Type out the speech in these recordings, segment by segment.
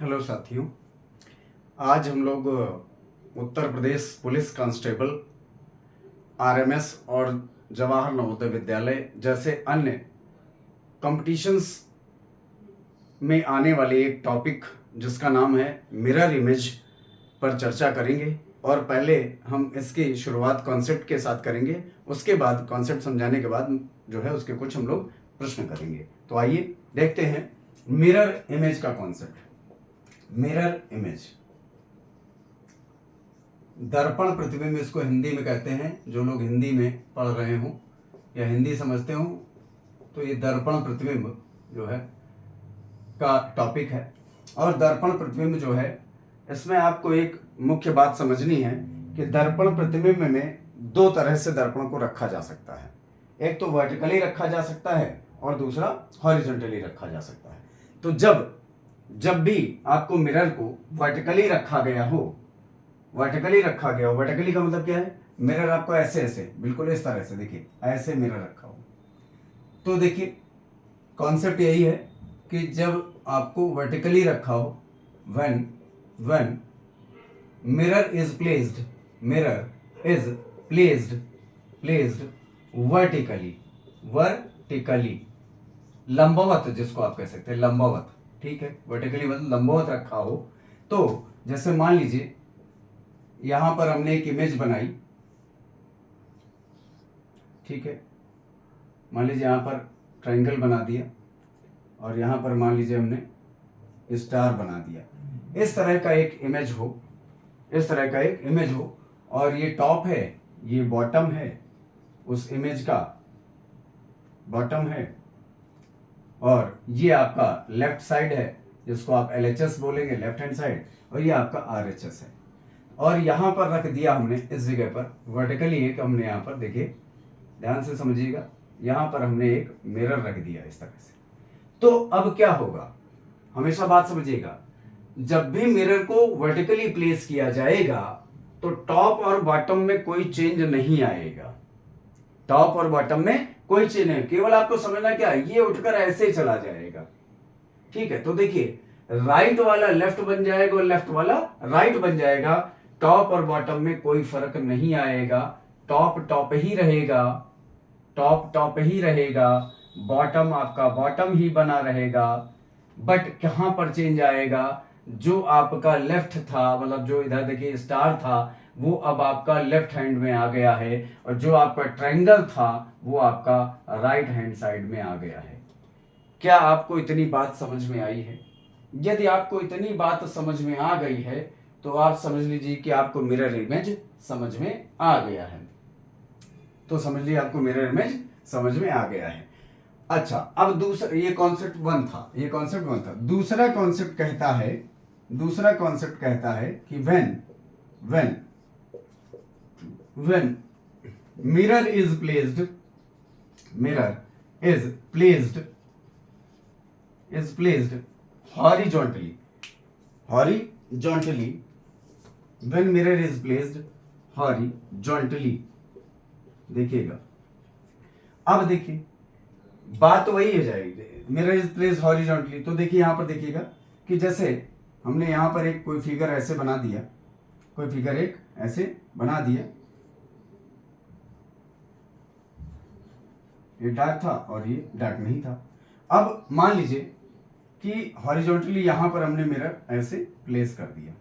Hello साथियों, आज हम लोग Uttar Pradesh police constable, RMS और जवाहर नवोदय विद्यालय जैसे अन्य कंपटीशंस में आने वाले एक टॉपिक जिसका नाम है मिरर इमेज पर चर्चा करेंगे। और पहले हम इसकी शुरुआत कॉन्सेप्ट के साथ करेंगे, उसके बाद कॉन्सेप्ट समझाने के बाद जो है उसके कुछ हम लोग प्रश्न करेंगे। तो आइए देखते हैं मिरर इमेज का कॉन्सेप्ट। मिरर इमेज, दर्पण प्रतिबिंब इसको हिंदी में कहते हैं। जो लोग हिंदी में पढ़ रहे हों या हिंदी समझते हों तो ये दर्पण प्रतिबिंब जो है का टॉपिक है। और दर्पण प्रतिबिंब जो है, इसमें आपको एक मुख्य बात समझनी है कि दर्पण प्रतिबिंब में दो तरह से दर्पण को रखा जा सकता है। एक तो वर्टिकली रखा जा सकता है और दूसरा हॉरिजॉन्टली रखा जा सकता है। तो जब भी आपको मिरर को वर्टिकली रखा गया हो, वर्टिकली का मतलब क्या है, मिरर आपको ऐसे बिल्कुल इस तरह से, देखिए ऐसे मिरर रखा हो, तो देखिए कॉन्सेप्ट यही है कि जब आपको वर्टिकली रखा हो, when mirror is placed vertically, लंबवत, जिसको आप कह सकते हैं लंबवत, ठीक है, वर्टिकली मतलब लंबवत रखा हो। तो जैसे मान लीजिए यहां पर हमने एक इमेज बनाई, ठीक है, मान लीजिए यहां पर ट्रायंगल बना दिया और यहां पर मान लीजिए हमने स्टार बना दिया। इस तरह का एक इमेज हो और ये टॉप है, ये बॉटम है, उस इमेज का बॉटम है, और ये आपका लेफ्ट साइड है जिसको आप LHS बोलेंगे, लेफ्ट हैंड साइड, और ये आपका RHS है। और यहां पर रख दिया हमने इस जगह पर वर्टिकली एक, हमने यहां पर देखिए, ध्यान से समझिएगा, यहां पर हमने एक मिरर रख दिया इस तरह से। तो अब क्या होगा, हमेशा बात समझिएगा, जब भी मिरर को वर्टिकली प्लेस किया जाएगा तो टॉप और बॉटम में कोई चेंज नहीं आएगा। टॉप और बॉटम में कोई चेंज नहीं, केवल आपको समझना क्या है, ये उठकर ऐसे चला जाएगा, ठीक है। तो देखिए, राइट वाला लेफ्ट बन जाएगा और लेफ्ट वाला राइट बन जाएगा। टॉप और बॉटम में कोई फर्क नहीं आएगा। टॉप ही रहेगा, टॉप ही रहेगा, बॉटम आपका बॉटम ही बना रहेगा। बट कहां पर चेंज आएगा, जो आपका लेफ्ट था, मतलब जो इधर देखिए स्टार था, वो अब आपका लेफ्ट हैंड में आ गया है, और जो आपका ट्रायंगल था वो आपका राइट हैंड साइड में आ गया है। क्या आपको इतनी बात समझ में आई है? यदि आपको इतनी बात समझ में आ गई है तो आप समझ लीजिए कि आपको मिरर इमेज समझ में आ गया है। तो समझ लीजिए आपको मिरर इमेज समझ में आ गया है। अच्छा, अब दूसरा, ये कॉन्सेप्ट वन था। दूसरा कॉन्सेप्ट कहता है कि when mirror is placed horizontally, when mirror is placed horizontally, देखिएगा, अब देखिए बात तो वही हो जाएगी, मिरर इज प्लेस्ड हॉरिजॉन्टली। तो देखिए यहां पर देखिएगा कि जैसे हमने यहां पर एक कोई फिगर ऐसे बना दिया, ये डार्क था और ये डार्क नहीं था। अब मान लीजिए कि हॉरिजॉन्टली यहां पर हमने मिरर ऐसे प्लेस कर दिया,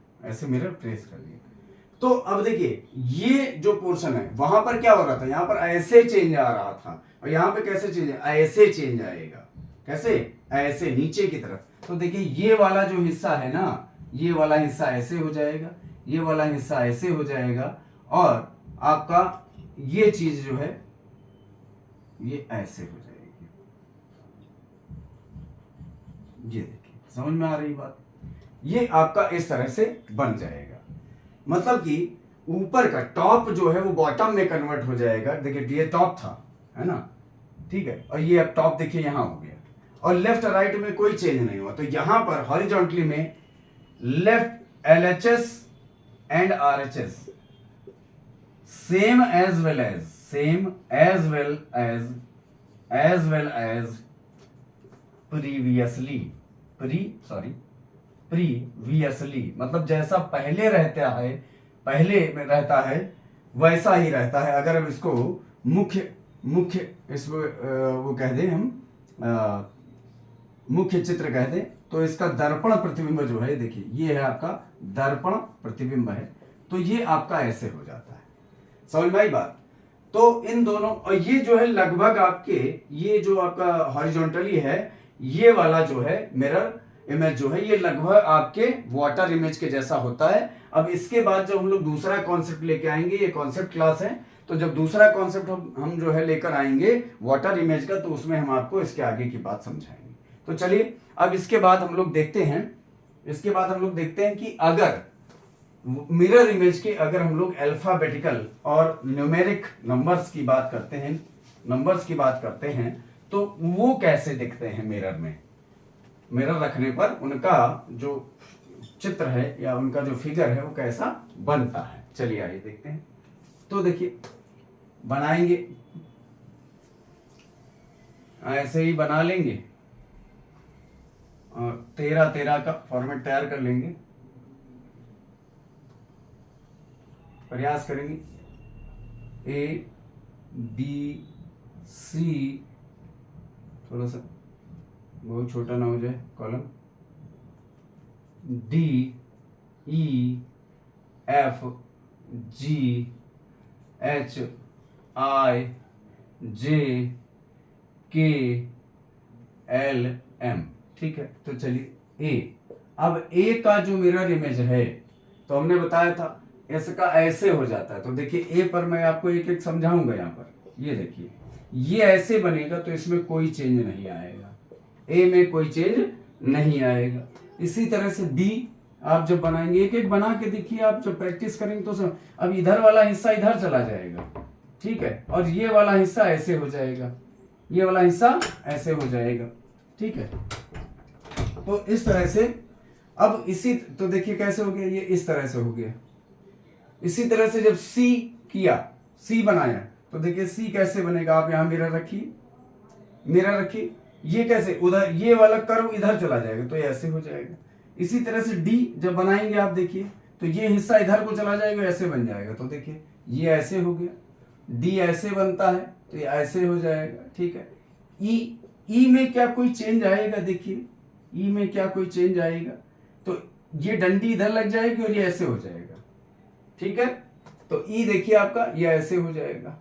तो अब देखिए ये जो पोर्शन है वहां पर क्या हो रहा था, यहां पर ऐसे चेंज आ रहा था, और यहां पे कैसे चेंज, ऐसे चेंज आएगा, कैसे, ऐसे नीचे की तरफ। तो देखिए ये वाला जो हिस्सा है ना, ये वाला हिस्सा ऐसे हो जाएगा, ये वाला हिस्सा ऐसे हो जाएगा, और आपका ये चीज जो है ये ऐसे हो जाएगी। ये देखिए, समझ में आ रही बात, ये आपका इस तरह से बन जाएगा। मतलब कि ऊपर का टॉप जो है वो बॉटम में कन्वर्ट हो जाएगा। देखिए ये टॉप था, है ना, ठीक है, और ये अब टॉप देखिए यहां हो गया, और लेफ्ट राइट में कोई चेंज नहीं हुआ। तो यहां पर हॉरिजॉन्टली में left LHS and RHS same as well as previously, मतलब जैसा पहले रहता है, पहले में रहता है वैसा ही रहता है। अगर हम इसको मुख्य इसको वो कह दें हम, मुख्य चित्र कह दें, तो इसका दर्पण प्रतिबिंब जो है, देखिए ये है आपका दर्पण प्रतिबिंब है, तो ये आपका ऐसे हो जाता है। समझ में आई बात? तो इन दोनों, और ये जो है लगभग आपके, ये जो आपका हॉरिजॉन्टली है, ये वाला जो है मिरर इमेज जो है, ये लगभग आपके वाटर इमेज के जैसा होता है। अब इसके बाद जब हम लोग दूसरा कॉन्सेप्ट लेके आएंगे, ये कॉन्सेप्ट क्लास है, तो जब दूसरा कॉन्सेप्ट हम जो है लेकर आएंगे वाटर इमेज का, तो उसमें हम आपको इसके आगे की बात समझाएंगे। तो चलिए अब इसके बाद हम लोग देखते हैं कि अगर मिरर इमेज के अगर हम लोग अल्फाबेटिकल और न्यूमेरिक नंबर्स की बात करते हैं तो वो कैसे दिखते हैं मिरर में। मिरर रखने पर उनका जो चित्र है या उनका जो फिगर है वो कैसा बनता है। चलिए आइए देखते हैं। तो देखिए बनाएंगे, ऐसे ही बना लेंगे और 13 का फॉर्मेट तैयार कर लेंगे, प्रयास करेंगे। ए बी सी, थोड़ा सा बहुत छोटा ना हो जाए column, D E F G H I J K L M. ठीक है, तो चलिए ए। अब ए का जो मिरर इमेज है, तो हमने बताया था इसका ऐसे हो जाता है। तो देखिए ए पर मैं आपको एक एक समझाऊंगा। यहाँ पर ये देखिए, ये ऐसे बनेगा तो इसमें कोई चेंज नहीं आएगा, ए में कोई चेंज नहीं आएगा। इसी तरह से डी आप जब बनाएंगे, एक एक बना के देखिए, आप जब प्रैक्टिस करेंगे तो अब इधर वाला हिस्सा इधर चला जाएगा, ठीक है, और ये वाला हिस्सा ऐसे हो जाएगा, ये वाला हिस्सा ऐसे हो जाएगा, ठीक है। तो इस तरह से अब इसी, तो देखिए कैसे हो गया, ये इस तरह से हो गया। इसी तरह से जब सी किया, सी बनाया, तो देखिए सी कैसे बनेगा। आप यहां मिरर रखिए, ये कैसे, उधर ये वाला कर्व इधर चला जाएगा तो ये ऐसे हो जाएगा। इसी तरह से डी जब बनाएंगे आप देखिए, तो ये हिस्सा इधर को चला जाएगा, ऐसे बन जाएगा। तो देखिए ये ऐसे हो गया, डी ऐसे बनता है तो ये ऐसे हो जाएगा, ठीक है। ई में क्या कोई चेंज आएगा, देखिए ई में क्या कोई चेंज आएगा, तो ये डंडी इधर लग जाएगी और ये ऐसे हो जाएगा, ठीक है। तो ई देखिए आपका ये ऐसे हो जाएगा।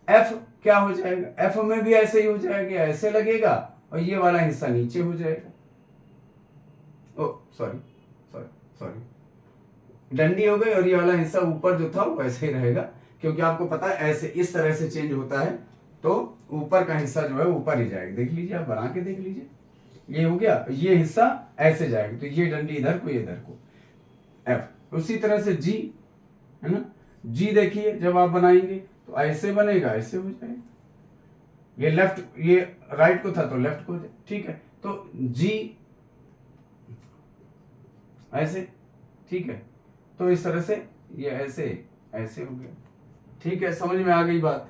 एफ क्या हो जाएगा, एफ में भी ऐसे ही हो जाएगा, ऐसे लगेगा और ये वाला हिस्सा नीचे हो जाएगा। ओ सॉरी, डंडी हो गई और ये वाला हिस्सा ऊपर जो था वो ऐसे ही रहेगा, क्योंकि आपको पता है ऐसे इस तरह से चेंज होता है, तो ऊपर का हिस्सा जो है ऊपर ही जाएगा। देख लीजिए, आप बना के देख लीजिए, ये हो गया, ये हिस्सा ऐसे जाएगा, तो ये डंडी इधर को, ये इधर को, एफ। उसी तरह से जी है ना, जी देखिए जब आप बनाएंगे तो ऐसे बनेगा, ऐसे हो जाएगा। ये लेफ्ट, ये राइट को था तो लेफ्ट को, ठीक है। तो जी ऐसे, ठीक है। तो इस तरह से ये ऐसे ऐसे हो गया, ठीक है। समझ में आ गई बात।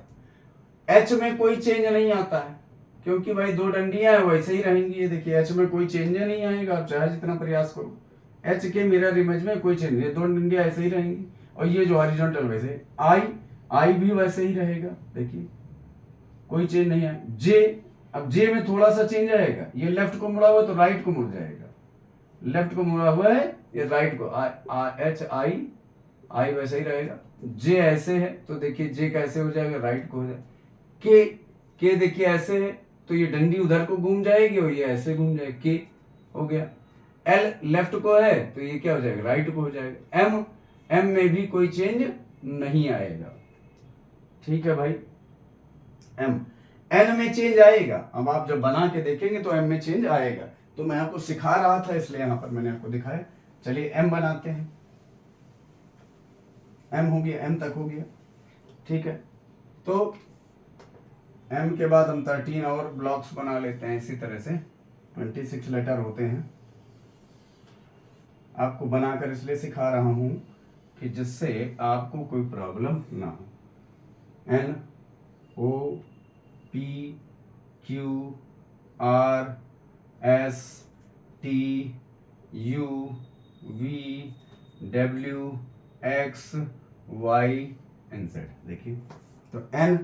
एच में कोई चेंज नहीं आता है, क्योंकि भाई दो डंडियां हैं वैसे ही रहेंगी। ये देखिए एच में कोई चेंज नहीं आएगा, आप चाहे जितना प्रयास करो, एच के मिरर इमेज में कोई चेंज नहीं, दो डंडियां ऐसे ही रहेंगी। और ये जो हॉरिजॉन्टल वैसे, आई भी वैसे ही रहेगा, देखिए कोई चेंज नहीं है। जे, अब जे में थोड़ा सा चेंज आएगा, ये लेफ्ट को मुड़ा हुआ तो राइट को मुड़ जाएगा, लेफ्ट को मुड़ा हुआ है ये राइट को, एच आई वैसे ही रहेगा। जे ऐसे है तो देखिए जे कैसे हो जाएगा, राइट को हो जाएगा। के देखिए ऐसे है तो ये डंडी उधर को घूम जाएगी और ये ऐसे घूम जाएगी, के हो गया। एल लेफ्ट को है तो ये क्या हो जाएगा, राइट को हो जाएगा। एम में भी कोई चेंज नहीं आएगा, ठीक है भाई। एन में चेंज आएगा, अब आप जब बना के देखेंगे तो एम में चेंज आएगा। तो मैं आपको सिखा रहा था इसलिए यहां पर मैंने आपको दिखाया। चलिए एम बनाते हैं, एम हो गया, एम तक हो गया, ठीक है। तो एम के बाद हम 13 और ब्लॉक्स बना लेते हैं। इसी तरह से 26 लेटर होते हैं। आपको बनाकर इसलिए सिखा रहा हूं कि जिससे आपको कोई प्रॉब्लम ना हो। N O P Q R S T U V W X Y and Z। देखिए तो N,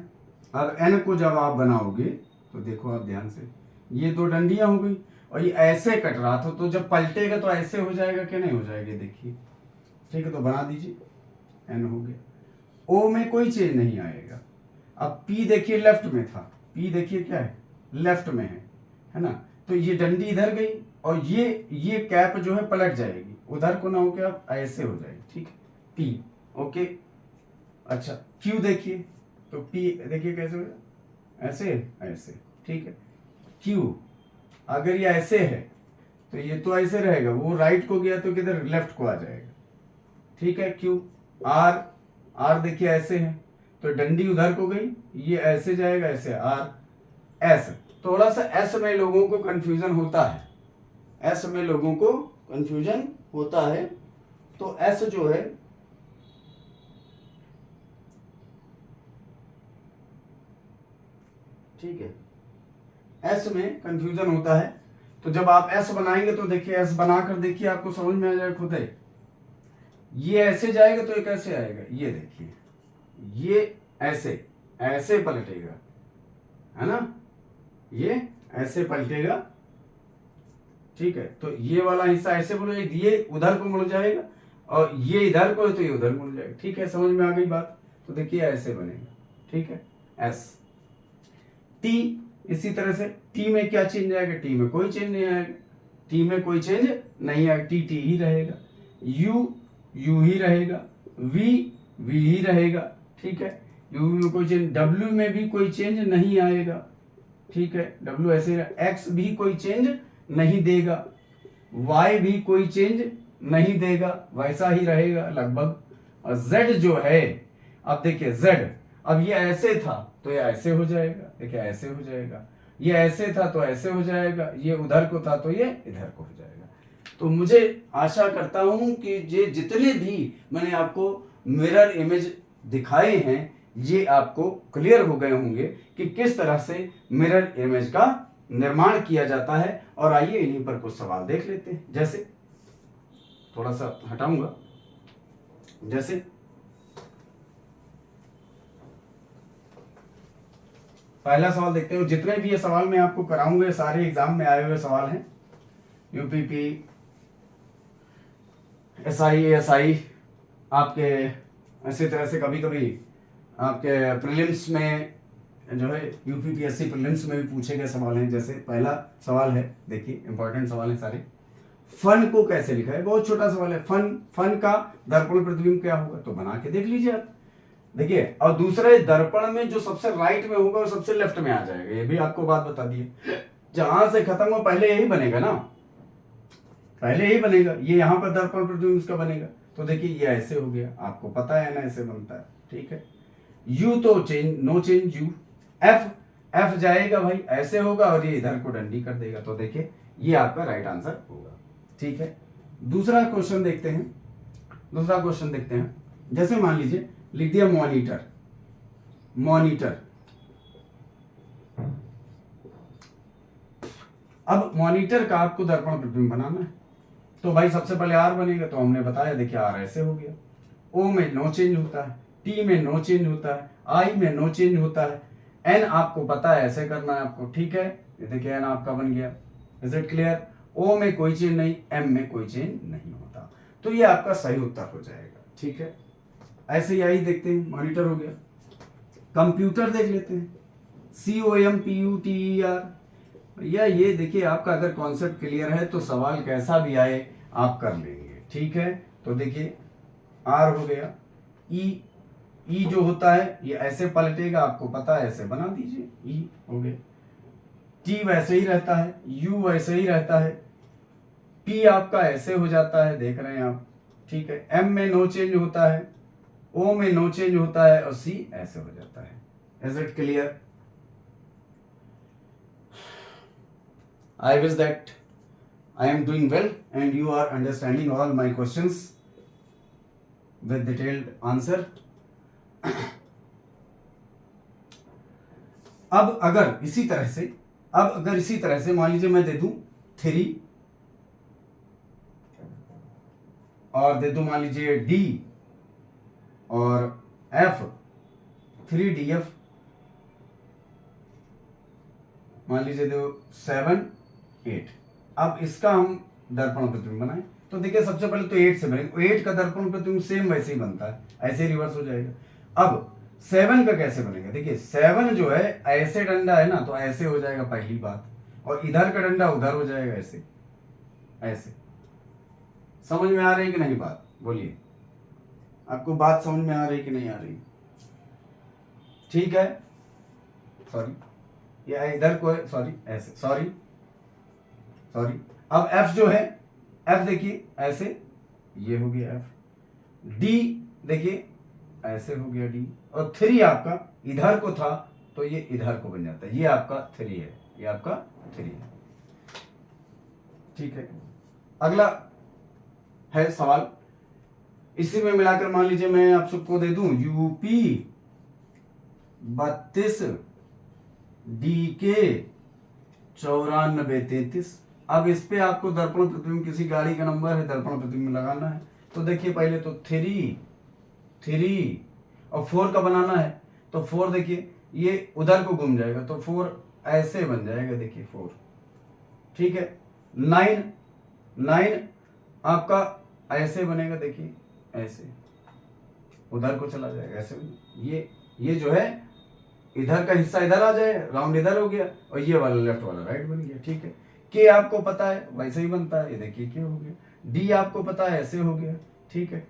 अब N को जब आप बनाओगे तो देखो आप ध्यान से, ये दो डंडियां हो गई और ये ऐसे कट रहा था, तो जब पलटेगा तो ऐसे हो जाएगा कि नहीं हो जाएगा, देखिए। ठीक है, तो बना दीजिए, N हो गया। O में कोई चेंज नहीं आएगा। अब P देखिए लेफ्ट में था, P देखिए क्या है, लेफ्ट में है ना, तो ये डंडी इधर गई और ये कैप जो है पलट जाएगी, उधर को ना होके अब ऐसे हो जाएगी। ठीक है, P ओके। अच्छा Q देखिए, तो P देखिए कैसे हो जाए, ऐसे ऐसे। ठीक है, Q अगर ये ऐसे है तो ये तो ऐसे रहेगा, वो राइट को गया तो किधर, लेफ्ट को आ जाएगा। ठीक है, Q। R देखिए ऐसे है तो डंडी उधर को गई, ये ऐसे जाएगा, ऐसे R। S थोड़ा सा S में लोगों को कंफ्यूजन होता है, S में लोगों को कंफ्यूजन होता है, तो S जो है ठीक है, S में कंफ्यूजन होता है, तो जब आप S बनाएंगे तो देखिए S बनाकर देखिए, आपको समझ में आ जाएगा खुद ही। ये ऐसे जाएगा तो ये कैसे आएगा, ये देखिए, ये ऐसे ऐसे पलटेगा, है ना, ये ऐसे पलटेगा। ठीक है, तो ये वाला हिस्सा ऐसे बोलेगा, ये उधर को मुड़ जाएगा और ये इधर को है तो ये उधर मुड़ जाएगा। ठीक है, समझ में आ गई बात, तो देखिए ऐसे बनेगा। ठीक है, एस। टी इसी तरह से, टी में क्या चेंज आएगा, टी में कोई चेंज नहीं आएगा, टी में कोई चेंज नहीं आएगा, टी टी ही रहेगा। यू यू ही रहेगा, वी वी ही रहेगा। ठीक है, यू में कोई चेंज, डब्ल्यू में भी कोई चेंज नहीं आएगा। ठीक है, डब्ल्यू ऐसे रहेगा, एक्स भी कोई चेंज नहीं देगा, वाई भी कोई चेंज नहीं देगा, वैसा ही रहेगा लगभग। और जेड जो है, अब देखिए जेड, अब ये ऐसे था तो ये ऐसे हो जाएगा, देखिए ऐसे हो जाएगा, ये ऐसे था तो ऐसे हो जाएगा, ये उधर को था तो ये इधर को हो जाएगा। तो मुझे आशा करता हूं कि ये जितने भी मैंने आपको मिरर इमेज दिखाए हैं ये आपको क्लियर हो गए होंगे कि किस तरह से मिरर इमेज का निर्माण किया जाता है। और आइए इन्हीं पर कुछ सवाल देख लेते हैं। जैसे थोड़ा सा हटाऊंगा, जैसे पहला सवाल देखते हो, जितने भी ये सवाल मैं आपको कराऊंगा सारे एग्जाम में आए हुए सवाल हैं, यूपीपी, एसआई, एएसआई आपके, इसी तरह से कभी कभी आपके प्रीलिम्स में जो है यूपीपीएससी प्रीलिम्स में भी पूछे गए सवाल हैं। जैसे पहला सवाल है, देखिए इंपॉर्टेंट सवाल है सारे। फन को कैसे लिखा है, बहुत छोटा सवाल है। फन का दर्पण प्रतिबिंब क्या होगा, तो बना के देख लीजिए आप, देखिए। और दूसरे दर्पण में जो सबसे राइट में होगा और सबसे लेफ्ट में आ जाएगा, ये भी आपको बात बता दी है। जहां से खत्म हो पहले यही बनेगा ना, पहले यही बनेगा, ये यहां पर दर्पण प्रतिबिंब इसका बनेगा, तो देखिए ये ऐसे हो गया, आपको पता है ना ऐसे बनता है। ठीक है, यू तो change, no change U. F जाएगा भाई, ऐसे होगा और ये इधर को डंडी कर देगा, तो देखिए ये आपका राइट आंसर होगा। ठीक है, दूसरा क्वेश्चन देखते हैं। दूसरा क्वेश्चन देखते हैं, जैसे मान लीजिए लिख दिया मॉनिटर, मॉनिटर। अब मॉनिटर का आपको दर्पण प्रतिबिंब बनाना है, तो भाई सबसे पहले आर बनेगा, तो हमने बताया, देखिए आर ऐसे हो गया। ओ में नो चेंज होता है, टी में नो चेंज होता है, आई में नो चेंज होता है, एन आपको पता है ऐसे करना है आपको। ठीक है, ये देखिए एन आपका बन गया, इज इट क्लियर। ओ में कोई चेंज नहीं, एम में कोई चेंज नहीं होता, तो ये आपका सही उत्तर हो जाएगा। ठीक है, ऐसे ही आई देखते हैं, मॉनिटर हो गया। कंप्यूटर देख लेते हैं, COMPUTER। भैया ये देखिए आपका अगर कॉन्सेप्ट क्लियर है तो सवाल कैसा भी आए आप कर लेंगे। ठीक है, तो देखिए आर हो गया, ई जो होता है ये ऐसे पलटेगा, आपको पता है, ऐसे बना दीजिए, ई हो गया। टी वैसे ही रहता है, यू वैसे ही रहता है, पी आपका ऐसे हो जाता है, देख रहे हैं आप। ठीक है, एम में नो चेंज होता है, ओ में नो चेंज होता है और सी ऐसे हो जाता है। Is it clear? I wish that I am doing well and you are understanding all my questions with detailed answer. अब अगर इसी तरह से मान लीजिए मैं दे दूं 3 और दे दो मान लीजिए डी और एफ, 3DF मान लीजिए दो 7 8। अब इसका हम दर्पण प्रतिबिंब बनाए तो देखिए सबसे पहले तो 8 से बनेगा, 8 का दर्पण प्रतिबिंब सेम वैसे ही बनता है, ऐसे रिवर्स हो जाएगा। अब 7 का कैसे बनेगा, देखिए 7 जो है ऐसे डंडा है ना, तो ऐसे हो जाएगा पहली बात, और इधर का डंडा उधर हो जाएगा ऐसे ऐसे। समझ में आ रही कि नहीं बात, बोलिए आपको बात समझ में आ रही कि नहीं आ रही? ठीक है, सॉरी ये इधर को है, सॉरी ऐसे, सॉरी अब F जो है, F देखिए ऐसे, ये हो गया F। D देखिए ऐसे हो गया D, और 3 आपका इधर को था तो ये इधर को बन जाता है, ये आपका 3 है, ये आपका 3 है। ठीक है, अगला है सवाल, इसी में मिलाकर मान लीजिए मैं आप सबको दे दूं यूपी 32 DK 9433। अब इस पे आपको दर्पण प्रतिबिंब, किसी गाड़ी का नंबर है, दर्पण प्रतिबिंब लगाना है। तो देखिए पहले तो 3 और 4 का बनाना है, तो 4 देखिए ये उधर को घूम जाएगा, तो 4 ऐसे बन जाएगा, देखिए 4। ठीक है, 9 आपका ऐसे बनेगा, देखिए ऐसे उधर को चला जाएगा, ऐसे ये जो है इधर का हिस्सा इधर आ जाए, राउंड इधर हो गया, और ये वाला लेफ्ट वाला राइट बन गया। ठीक है, के आपको पता है वैसे ही बनता है, ये देखिए के हो गया। डी आपको पता है ऐसे हो गया। ठीक है,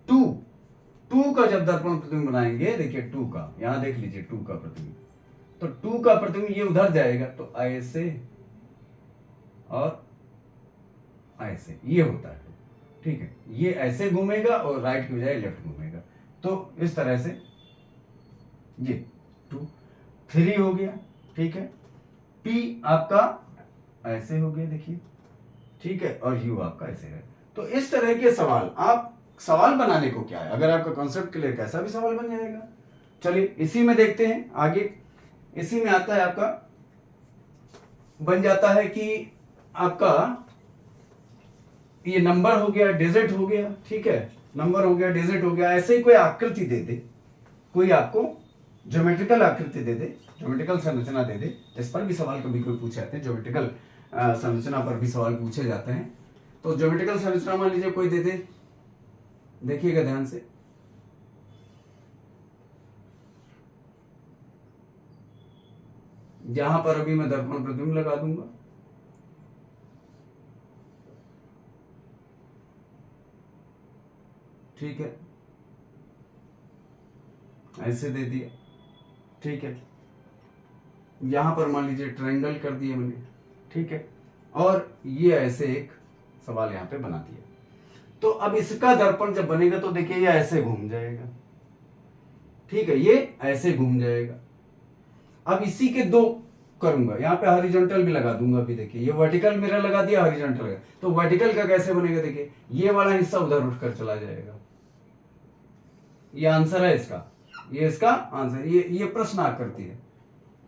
2 का जब दर्पण प्रतिबिंब बनाएंगे, देखिए 2 का, यहां देख लीजिए 2 का प्रतिबिंब, तो 2 का प्रतिबिंब ये उधर जाएगा, तो ऐसे और ऐसे ये होता है। ठीक है, ये ऐसे घूमेगा और राइट की बजाय लेफ्ट घूमेगा, तो इस तरह से ये 2 3 हो गया। ठीक है, पी आपका ऐसे हो गया, देखिए। ठीक है, और यू आपका ऐसे है। तो इस तरह के सवाल, आप सवाल बनाने को क्या है, अगर आपका कॉन्सेप्ट क्लियर, कैसा भी सवाल बन जाएगा। चलिए इसी में देखते हैं आगे। इसी में आता है आपका, बन जाता है कि आपका ये नंबर हो गया, डिजिट हो गया। ठीक है, नंबर हो गया, डिजिट हो गया, ऐसे ही कोई आकृति दे दे, कोई आपको ज्योमेट्रिकल आकृति दे दे, ज्योमेट्रिकल संरचना दे दे, इस पर भी सवाल कभी कोई पूछे जाते हैं, ज्योमेट्रिकल संरचना पर भी सवाल पूछे जाते हैं। तो ज्योमेट्रिकल संरचना मान लीजिए कोई दे दे, देखिएगा ध्यान से, यहां पर अभी मैं दर्पण प्रतिबिंब लगा दूंगा। ठीक है, ऐसे दे दिया। ठीक है, यहां पर मान लीजिए ट्रायंगल कर दिए मैंने। ठीक है, और ये ऐसे एक सवाल यहां पे बना दिया। तो अब इसका दर्पण जब बनेगा तो देखिए ये ऐसे घूम जाएगा। ठीक है, ये ऐसे घूम जाएगा। अब इसी के 2 करूंगा, यहां पे हॉरिजॉन्टल भी लगा दूंगा। अभी देखिए ये वर्टिकल मिरर लगा दिया, हॉरिजॉन्टल लगा, तो वर्टिकल का कैसे बनेगा, देखिए ये वाला हिस्सा उधर उठकर चला जाएगा। ये आंसर है इसका, ये इसका आंसर। ये प्रश्न आकृति है,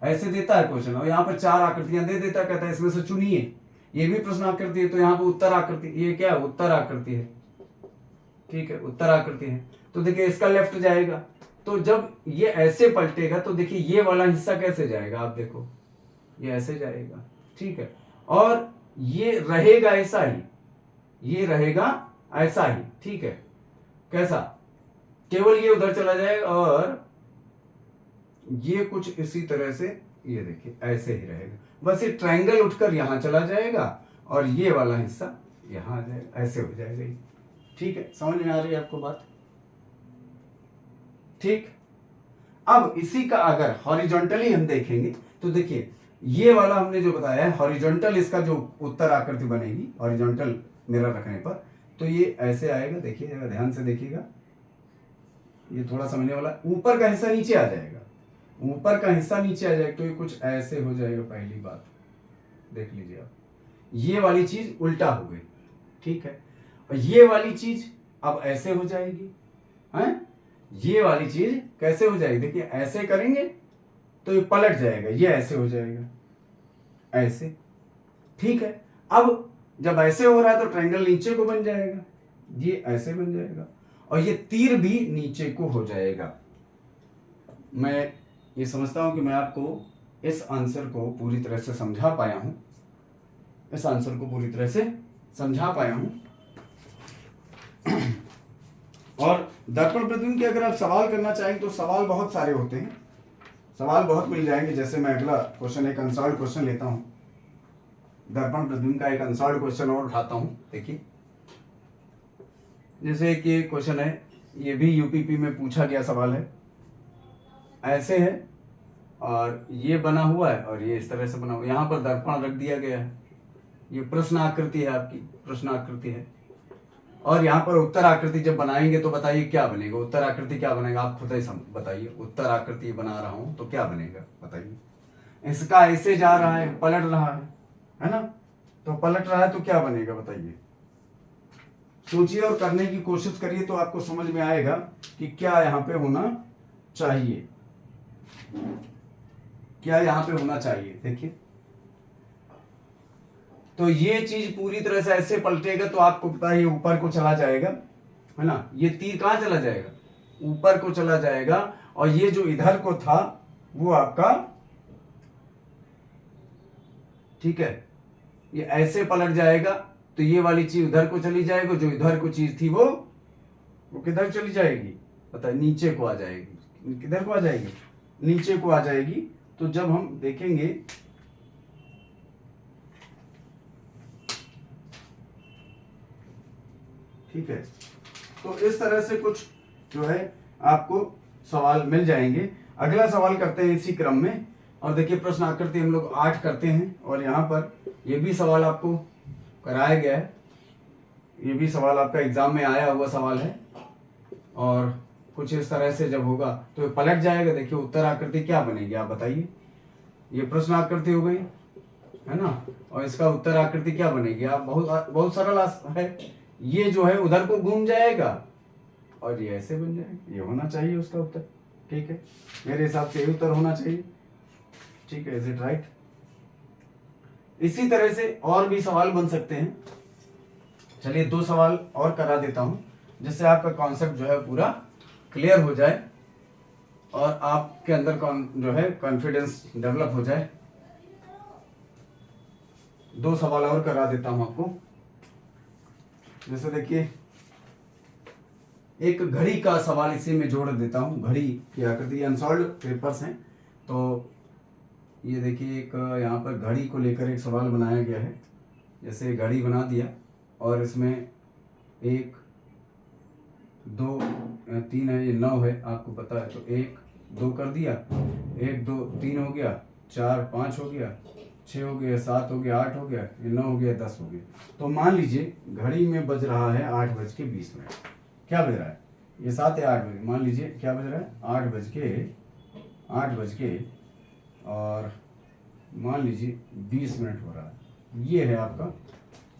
ऐसे देता है क्वेश्चन, और यहाँ पर 4 आकृतियां दे देता, कहता है इसमें से चुनिए। ये भी प्रश्न आकृति है, तो यहाँ पे उत्तर आकृति, ये क्या है, उत्तर आकृति है। ठीक है, उत्तर आकृति है, तो देखिए इसका लेफ्ट जाएगा। तो जब ये ऐसे पलटेगा तो देखिए ये वाला हिस्सा कैसे जाएगा, आप देखो ये ऐसे जाएगा। ठीक है, और ये रहेगा ऐसा ही, ये रहेगा ऐसा ही। ठीक है, कैसा, केवल ये उधर चला जाएगा, और ये कुछ इसी तरह से, ये देखिए ऐसे ही रहेगा। बस ये ट्रायंगल उठकर यहां चला जाएगा, और ये वाला हिस्सा यहां आ जाएगा, ऐसे हो जाएगा। ठीक है, समझ में आ रही है आपको बात? ठीक, अब इसी का अगर हॉरिजॉन्टली हम देखेंगे तो देखिए ये वाला हमने जो बताया है हॉरिजॉन्टल, इसका जो उत्तर आकृति बनेगी हॉरिजॉन्टल मिरर रखने पर, तो ये ऐसे आएगा। देखिए ध्यान से देखिएगा, ये थोड़ा समझने वाला, ऊपर का हिस्सा नीचे आ जाएगा, ऊपर का हिस्सा नीचे आ जाएगा, तो ये कुछ ऐसे हो जाएगा। पहली बात देख लीजिए आप, ये वाली चीज उल्टा हो गई। ठीक है, और ये वाली चीज अब ऐसे हो जाएगी, हैं? ये वाली चीज कैसे हो जाएगी, देखिए ऐसे करेंगे तो ये पलट जाएगा, ये ऐसे हो जाएगा, ऐसे। ठीक है, अब जब ऐसे हो रहा है तो ट्रायंगल नीचे को बन जाएगा, ये ऐसे बन जाएगा और ये तीर भी नीचे को हो जाएगा। मैं ये समझता हूं कि मैं आपको इस आंसर को पूरी तरह से समझा पाया हूं, इस आंसर को पूरी तरह से समझा पाया हूं। और दर्पण प्रतिबिंब के अगर आप सवाल करना चाहें तो सवाल बहुत सारे होते हैं, सवाल बहुत मिल जाएंगे। जैसे मैं अगला क्वेश्चन, एक अनसॉल्व्ड क्वेश्चन लेता हूं, दर्पण प्रतिबिंब का एक अनसॉल्व्ड क्वेश्चन और उठाता हूं। देखिए, जैसे एक ये क्वेश्चन है, ये भी यूपीपी में पूछा गया सवाल है। ऐसे है और ये बना हुआ है और ये इस तरह से बना हुआ है, यहाँ पर दर्पण रख दिया गया है। ये प्रश्न आकृति है, आपकी प्रश्न आकृति है। और यहाँ पर उत्तर आकृति जब बनाएंगे तो बताइए क्या बनेगा, उत्तर आकृति क्या बनेगा, आप खुद ही बताइए। उत्तर आकृति बना रहा हूं तो क्या बनेगा बताइए। इसका ऐसे जा रहा है, पलट रहा है ना, तो पलट रहा है तो क्या बनेगा बताइए। सोचिए और करने की कोशिश करिए तो आपको समझ में आएगा कि क्या यहाँ पे होना चाहिए, क्या यहाँ पे होना चाहिए। देखिए, तो ये चीज पूरी तरह से ऐसे पलटेगा तो आपको पता है ये ऊपर को चला जाएगा, है ना। ये तीर कहाँ चला जाएगा, ऊपर को चला जाएगा। और ये जो इधर को था वो आपका, ठीक है, ये ऐसे पलट जाएगा तो ये वाली चीज उधर को चली जाएगी, जो इधर को चीज थी वो किधर चली जाएगी पता है, नीचे को आ जाएगी। किधर को आ जाएगी, नीचे को आ जाएगी। तो जब हम देखेंगे, ठीक है, तो इस तरह से कुछ जो है आपको सवाल मिल जाएंगे। अगला सवाल करते हैं इसी क्रम में। और देखिए, प्रश्न आकृति हम लोग 8 करते हैं और यहाँ पर ये भी सवाल आपको कराया गया है। ये भी सवाल आपका एग्जाम में आया हुआ सवाल है और कुछ इस तरह से जब होगा तो ये पलट जाएगा। देखिए, उत्तर आकृति क्या बनेगी आप बताइए। ये प्रश्न आकृति हो गई, है ना, और इसका उत्तर आकृति क्या बनेगी। आप बहुत सरल है। ये जो है उधर को घूम जाएगा और ये ऐसे बन जाएगा। ये होना चाहिए उसका उत्तर, ठीक है, मेरे हिसाब से ये उत्तर होना चाहिए, ठीक है। Is it right. इसी तरह से और भी सवाल बन सकते हैं। चलिए 2 सवाल और करा देता हूं जिससे आपका कॉन्सेप्ट जो है पूरा क्लियर हो जाए और आपके अंदर जो है कॉन्फिडेंस डेवलप हो जाए। 2 सवाल और करा देता हूं आपको। जैसे देखिए, एक घड़ी का सवाल इसी में जोड़ देता हूं। घड़ी की आकृति, अनसॉल्व्ड पेपर्स हैं तो ये देखिए, एक यहाँ पर घड़ी को लेकर एक सवाल बनाया गया है। जैसे घड़ी बना दिया और इसमें 1 2 3 है, ये 9 है आपको पता है, तो 1 2 कर दिया, 1 2 3 हो गया, 4 5 हो गया, 6 हो गया, 7 हो गया, 8 हो गया, ये 9 हो गया, 10 हो गया। तो मान लीजिए घड़ी में बज रहा है 8:20। क्या बज रहा है, ये 7 या 8 बजे, मान लीजिए क्या बज रहा है 8 बज के और मान लीजिए 20 मिनट हो रहा है। ये है आपका,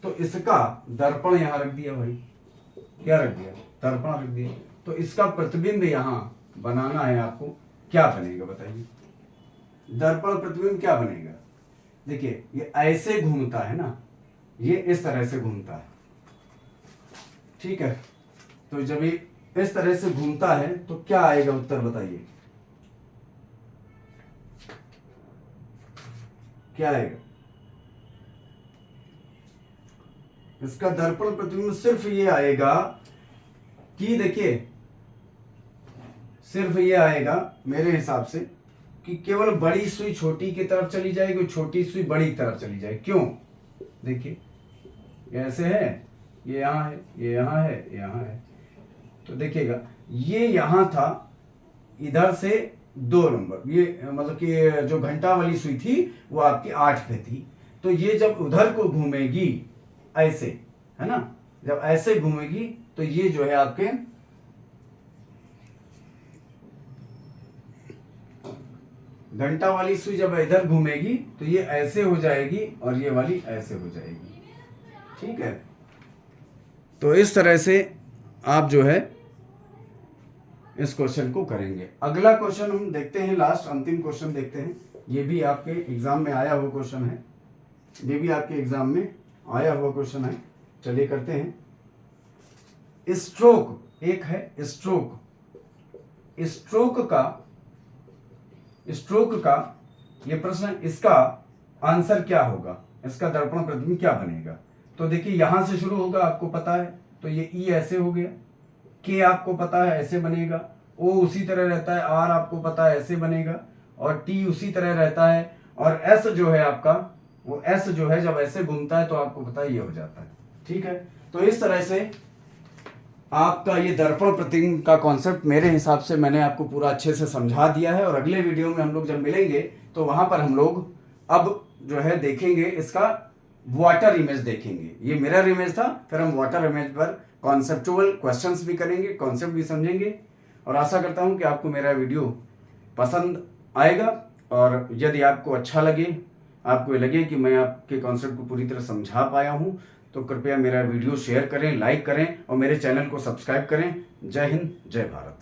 तो इसका दर्पण यहाँ रख दिया भाई, क्या रख दिया, दर्पण रख दिया। तो इसका प्रतिबिंब यहाँ बनाना है आपको, क्या बनेगा बताइए। दर्पण प्रतिबिंब क्या बनेगा। देखिए, ये ऐसे घूमता है ना, ये इस तरह से घूमता है, ठीक है। तो जब ये इस तरह से घूमता है तो क्या आएगा उत्तर बताइए, क्या आएगा। इसका दर्पण प्रतिबिंब सिर्फ ये आएगा कि, देखिए, सिर्फ ये आएगा मेरे हिसाब से कि केवल बड़ी सुई छोटी की तरफ चली जाएगी, छोटी सुई बड़ी की तरफ चली जाएगी। क्यों, देखिए, ये ऐसे है, ये यहाँ है, ये यहाँ है, ये यहाँ है। तो देखिएगा, ये यहाँ था, इधर से 2 नंबर, ये मतलब कि जो घंटा वाली सुई थी वो आपकी 8 पे थी। तो ये जब उधर को घूमेगी ऐसे, है ना, जब ऐसे घूमेगी तो ये जो है आपके घंटा वाली सुई जब इधर घूमेगी तो ये ऐसे हो जाएगी और ये वाली ऐसे हो जाएगी, ठीक है। तो इस तरह से आप जो है इस क्वेश्चन को करेंगे। अगला क्वेश्चन हम देखते हैं, लास्ट अंतिम क्वेश्चन देखते हैं। ये भी आपके एग्जाम में आया हुआ क्वेश्चन है, ये भी आपके एग्जाम में आया हुआ क्वेश्चन है। चलिए करते हैं। स्ट्रोक, एक है स्ट्रोक, स्ट्रोक का ये प्रश्न, इसका आंसर क्या होगा, इसका दर्पण प्रतिबिंब क्या बनेगा। तो देखिए यहां से शुरू होगा, आपको पता है, तो ये ई ऐसे हो गया, के आपको पता है ऐसे बनेगा, ओ उसी तरह रहता है, आर आपको पता है ऐसे बनेगा, और टी उसी तरह रहता है, और एस जो है आपका, वो एस जो है जब ऐसे घूमता है तो आपको पता है ये हो जाता है। ठीक है, तो इस तरह से आपका ये दर्पण प्रतिबिंब का कॉन्सेप्ट मेरे हिसाब से मैंने आपको पूरा अच्छे से समझा दिया है। और अगले वीडियो में हम लोग जब मिलेंगे तो वहां पर हम लोग अब जो है देखेंगे इसका वाटर इमेज देखेंगे। ये मिरर इमेज था, फिर हम वाटर इमेज पर कॉन्सेप्चुअल क्वेश्चंस भी करेंगे, कॉन्सेप्ट भी समझेंगे। और आशा करता हूं कि आपको मेरा वीडियो पसंद आएगा, और यदि आपको अच्छा लगे, आपको लगे कि मैं आपके कॉन्सेप्ट को पूरी तरह समझा पाया हूं, तो कृपया मेरा वीडियो शेयर करें, लाइक करें और मेरे चैनल को सब्सक्राइब करें। जय हिंद, जय भारत।